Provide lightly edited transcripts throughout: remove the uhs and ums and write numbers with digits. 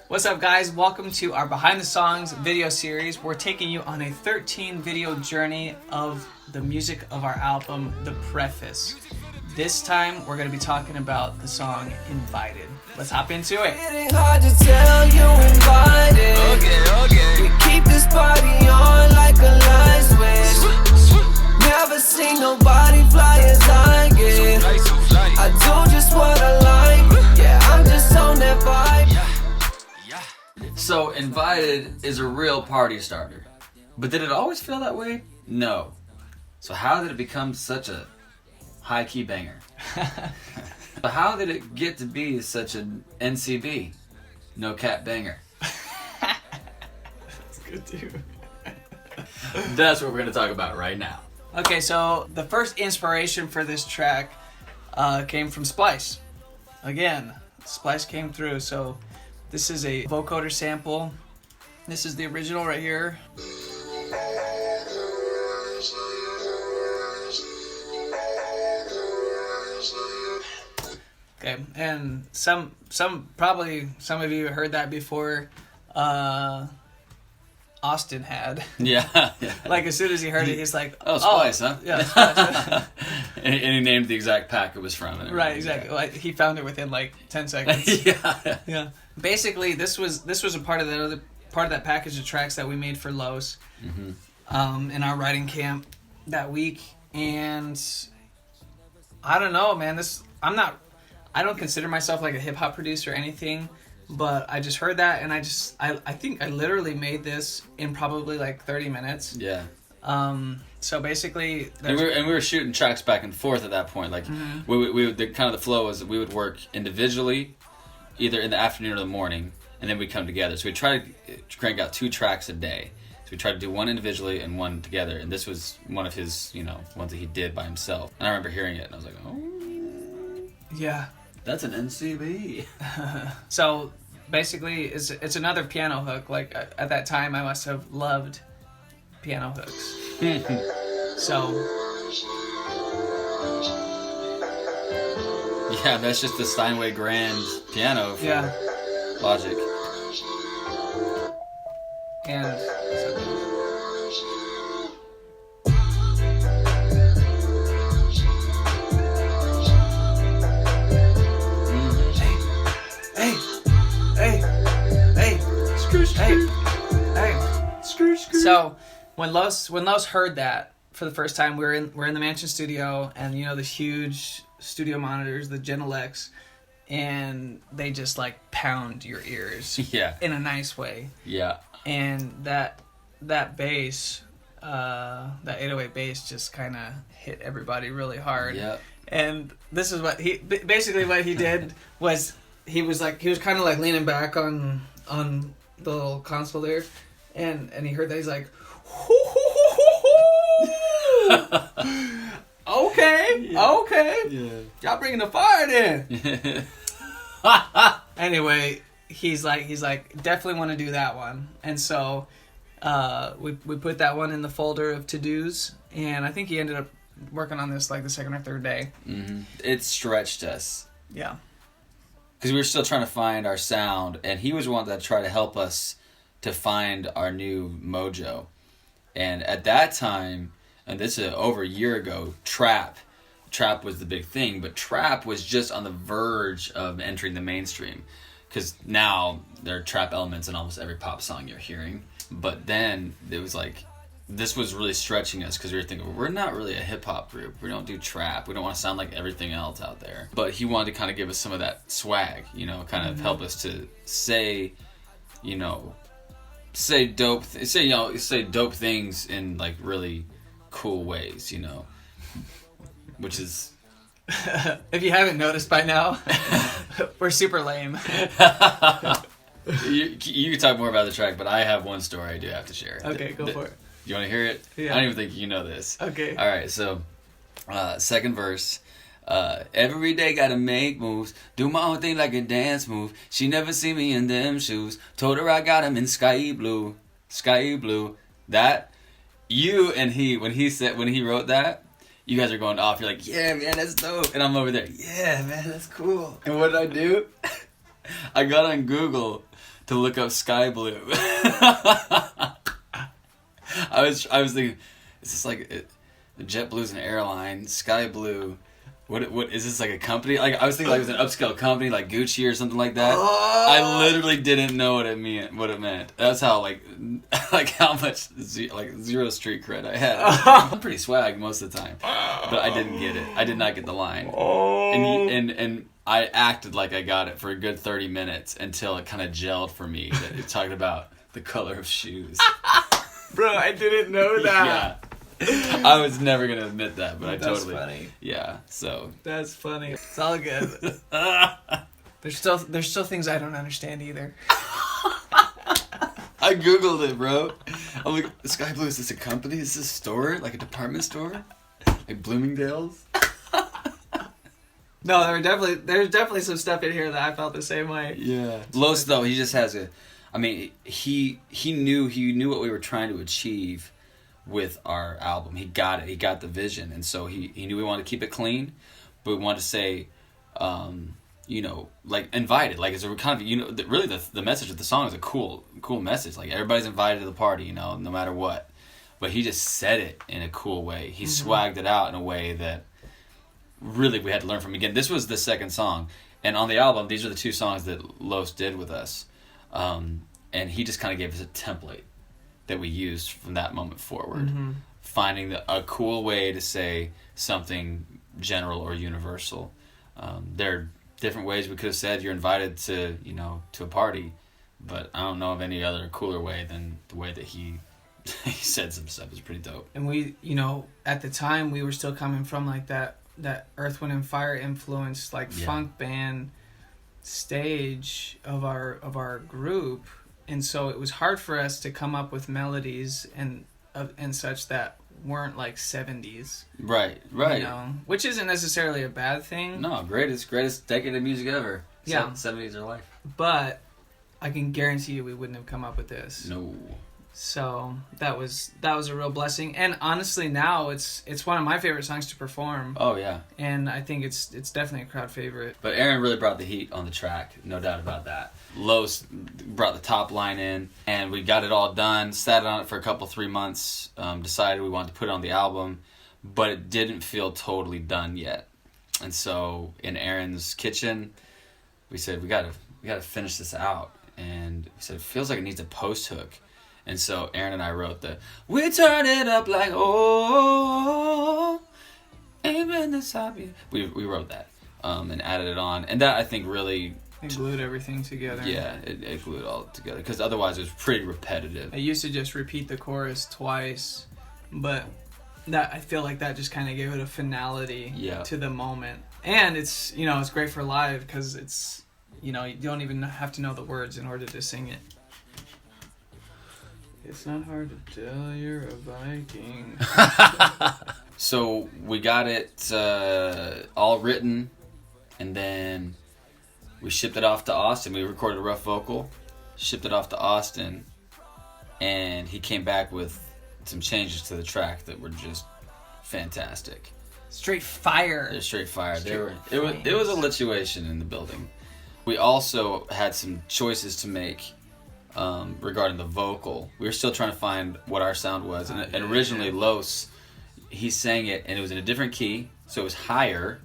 What's up, guys? Welcome to our Behind the Songs video series. We're taking you on a 13 video journey of the music of our album, The Preface. This time, we're going to be talking about the song Invited. Let's hop into it. It's hard to tell you invited. Okay. We keep this party on like a light switch. Never seen nobody fly as I get. I do just what I like. Yeah, I'm just on that vibe. So, Invited is a real party starter. But did it always feel that way? No. So how did it become such a high-key banger? But how did it get to be such an NCB No Cap Banger? That's good, too. That's what we're going to talk about right now. Okay, so the first inspiration for this track came from Splice. Again, Splice came through, so this is a vocoder sample. This is the original right here. Okay, and some of you heard that before. Austin had. Yeah. Like, as soon as he heard it, he's like, Oh, Splice, huh? Yeah, Splice. and he named the exact pack it was from. And Right, exactly. Like, he found it within like 10 seconds. Yeah. Basically, this was a part of that package of tracks that we made for Los, in our writing camp that week. And I don't know, man. I don't consider myself like a hip hop producer or anything, but I just heard that and I think I literally made this in probably like 30 minutes. Yeah. So basically, And we were shooting tracks back and forth at that point. Like we would, the flow was we would work individually, either in the afternoon or the morning, and then we'd come together. So we try to crank out 2 tracks a day. So we tried to do one individually and one together. And this was one of his, ones that he did by himself. And I remember hearing it and I was like, oh, yeah. That's an NCB. So basically, it's another piano hook. Like, at that time, I must have loved piano hooks. So yeah, that's just the Steinway Grand piano for Logix. And so when Los heard that for the first time, we're in the Mansion studio, and the huge studio monitors, the Genelecs, and they just like pound your ears. Yeah. In a nice way. Yeah. And that bass, that 808 bass, just kind of hit everybody really hard. Yeah. And this is what he did was he was kind of like leaning back on the little console there, and he heard that, he's like, okay, Yeah. y'all bringing the fire then. Anyway, he's like definitely want to do that one, and so we put that one in the folder of to-dos, and I think he ended up working on this like the second or third day. It stretched us. Yeah. Because we were still trying to find our sound, and he was one that tried to help us to find our new mojo. And at that time, and this is over a year ago, trap was the big thing, but trap was just on the verge of entering the mainstream. Because now there are trap elements in almost every pop song you're hearing. But then it was like, this was really stretching us, because we were thinking, we're not really a hip-hop group. We don't do trap. We don't want to sound like everything else out there. But he wanted to kind of give us some of that swag, kind of help us to say dope things in like really cool ways, which is... If you haven't noticed by now, we're super lame. You can talk more about the track, but I have one story I do have to share. Okay, go for it. You want to hear it? Yeah. I don't even think you know this. Okay. All right, so second verse. Every day gotta make moves, do my own thing like a dance move. She never see me in them shoes. Told her I got him in sky blue. That you and he, when he wrote that, you guys are going off. You're like, yeah, man, that's dope. And I'm over there, yeah, man, that's cool. And what did I do? I got on Google to look up Sky Blue. I was thinking, is this like JetBlue's an airline? Sky Blue, what is this, like a company? Like I was thinking like it was an upscale company like Gucci or something like that. I literally didn't know what it meant. That's how like how much zero street cred I had. I'm pretty swag most of the time, but I didn't get it. I did not get the line. And I acted like I got it for a good 30 minutes until it kind of gelled for me that it talked about the color of shoes. Bro, I didn't know that. Yeah. I was never going to admit that, but That's totally. funny. Yeah, so. That's funny. It's all good. There's still things I don't understand either. I Googled it, bro. I'm like, Sky Blue, is this a company? Is this a store? Like a department store? Like Bloomingdale's? No, there's definitely some stuff in here that I felt the same way. Yeah. Los, though, he just has he knew what we were trying to achieve with our album. He got it. He got the vision. And so he knew we wanted to keep it clean, but we wanted to say, like invited. Like it's a kind of, really the message of the song is a cool message. Like everybody's invited to the party, no matter what. But he just said it in a cool way. He swagged it out in a way that really we had to learn from. Again, this was the second song. And on the album, these are the two songs that Los did with us. And he just kind of gave us a template that we used from that moment forward. Finding a cool way to say something general or universal. There are different ways we could have said you're invited to a party, but I don't know of any other cooler way than the way that he said some stuff. Is pretty dope. And we, at the time we were still coming from like that Earth, Wind and Fire influenced funk band stage of our group, and so it was hard for us to come up with melodies and such that weren't like 70s. Right. Which isn't necessarily a bad thing. No, greatest decade of music ever. Yeah. 70s are life. But I can guarantee you we wouldn't have come up with this. No. So that was a real blessing, and honestly now it's one of my favorite songs to perform. Oh yeah. And I think it's definitely a crowd favorite. But Aaron really brought the heat on the track, no doubt about that. Los brought the top line in, and we got it all done, sat on it for 3 months, decided we wanted to put it on the album, but it didn't feel totally done yet. And so in Aaron's kitchen, we said we gotta finish this out, and we said it feels like it needs a post hook. And so Aaron and I wrote we turn it up like, oh, ain't been this happy. We wrote that and added it on. And that, I think, really... It glued everything together. Yeah, it glued it all together. Because otherwise it was pretty repetitive. I used to just repeat the chorus twice, but I feel like that just kind of gave it a finality to the moment. And it's, it's great for live because it's, you don't even have to know the words in order to sing it. It's not hard to tell you're a Viking. So we got it all written, and then we shipped it off to Austin. We recorded a rough vocal, shipped it off to Austin, and he came back with some changes to the track that were just fantastic. Straight fire. They're straight fire. It was a lituation in the building. We also had some choices to make. Regarding the vocal, we were still trying to find what our sound was, and originally Los, he sang it, and it was in a different key, so it was higher,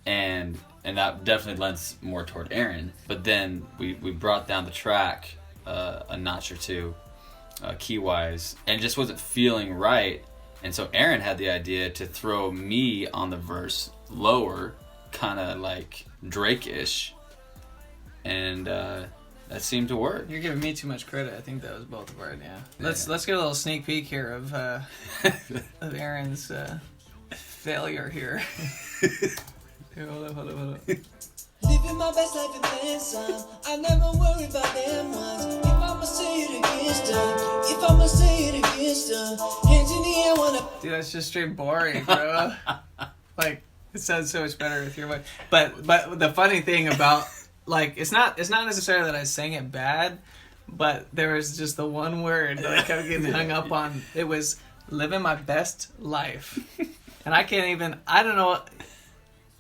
and that definitely lends more toward Aaron. But then we brought down the track a notch or two, key wise, and it just wasn't feeling right, and so Aaron had the idea to throw me on the verse lower, kind of like Drake-ish, and that seemed to work. You're giving me too much credit. I think that was both of our Let's get a little sneak peek here of Aaron's failure here. Here, hold up. Living my best life in Branson. I never worry about them ones. If I'ma say it against them, hands in the air wanna. Dude, that's just straight boring, bro. Like, it sounds so much better with your voice. But the funny thing about. Like, it's not necessarily that I sang it bad, but there was just the one word that I kept getting hung up on. It was living my best life. And I don't know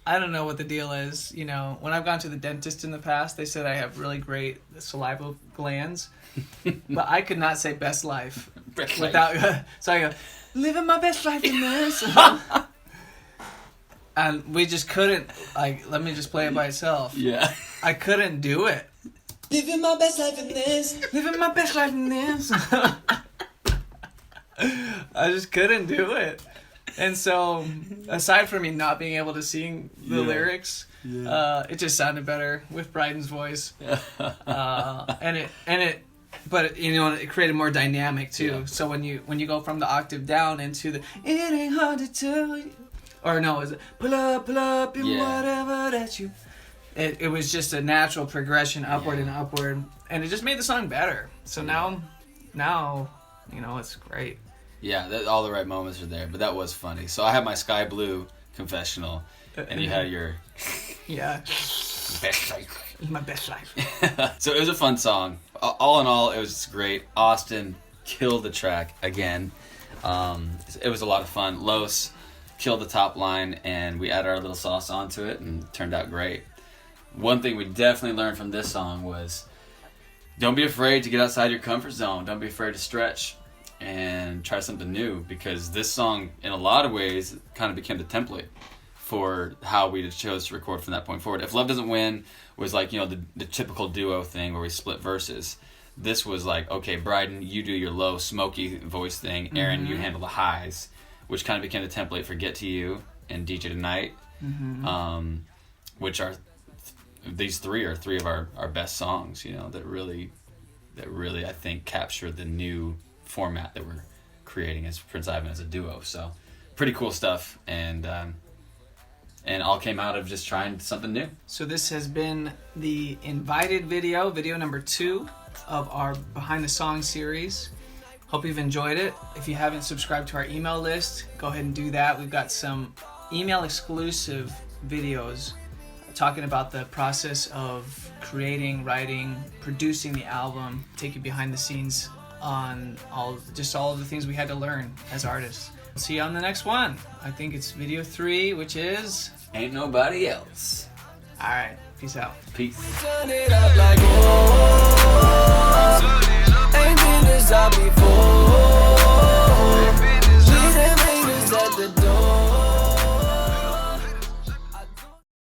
I don't know what the deal is. You know, when I've gone to the dentist in the past, they said I have really great saliva glands, but I could not say best life without. So I go, living my best life in this. And we just couldn't, like, let me just play it by itself. Yeah. I couldn't do it. Living my best life in this. Living my best life in this. I just couldn't do it. And so, aside from me not being able to sing the lyrics, it just sounded better with Bryden's voice. But you know, it created more dynamic too. Yeah. So when you go from the octave down into the it ain't hard to tell you, or no, is it pull up in whatever that you. It was just a natural progression upward and upward, and it just made the song better. So now, you know, it's great. Yeah, all the right moments are there, but that was funny. So I had my Sky Blue confessional, and you had your best life. It's my best life. So it was a fun song. All in all, it was great. Austin killed the track again. It was a lot of fun. Los killed the top line, and we added our little sauce onto it, and it turned out great. One thing we definitely learned from this song was don't be afraid to get outside your comfort zone. Don't be afraid to stretch and try something new, because this song, in a lot of ways, kind of became the template for how we chose to record from that point forward. If Love Doesn't Win was like, you know, the typical duo thing where we split verses, this was like, okay, Bryden, you do your low, smoky voice thing. Aaron, you handle the highs, which kind of became the template for Get to You and DJ Tonight, which are these three are three of our best songs, you know, that really I think capture the new format that we're creating as Prince Ivan as a duo. So pretty cool stuff, and all came out of just trying something new. So this has been the invited video number 2 of our Behind the Song series. Hope you've enjoyed it. If you haven't subscribed to our email list, go ahead and do that. We've got some email exclusive videos talking about the process of creating, writing, producing the album, take you behind the scenes on all of the things we had to learn as artists. See you on the next one. I think it's video 3, which is Ain't Nobody Else. All right, peace out. Peace. Turn it up like, oh.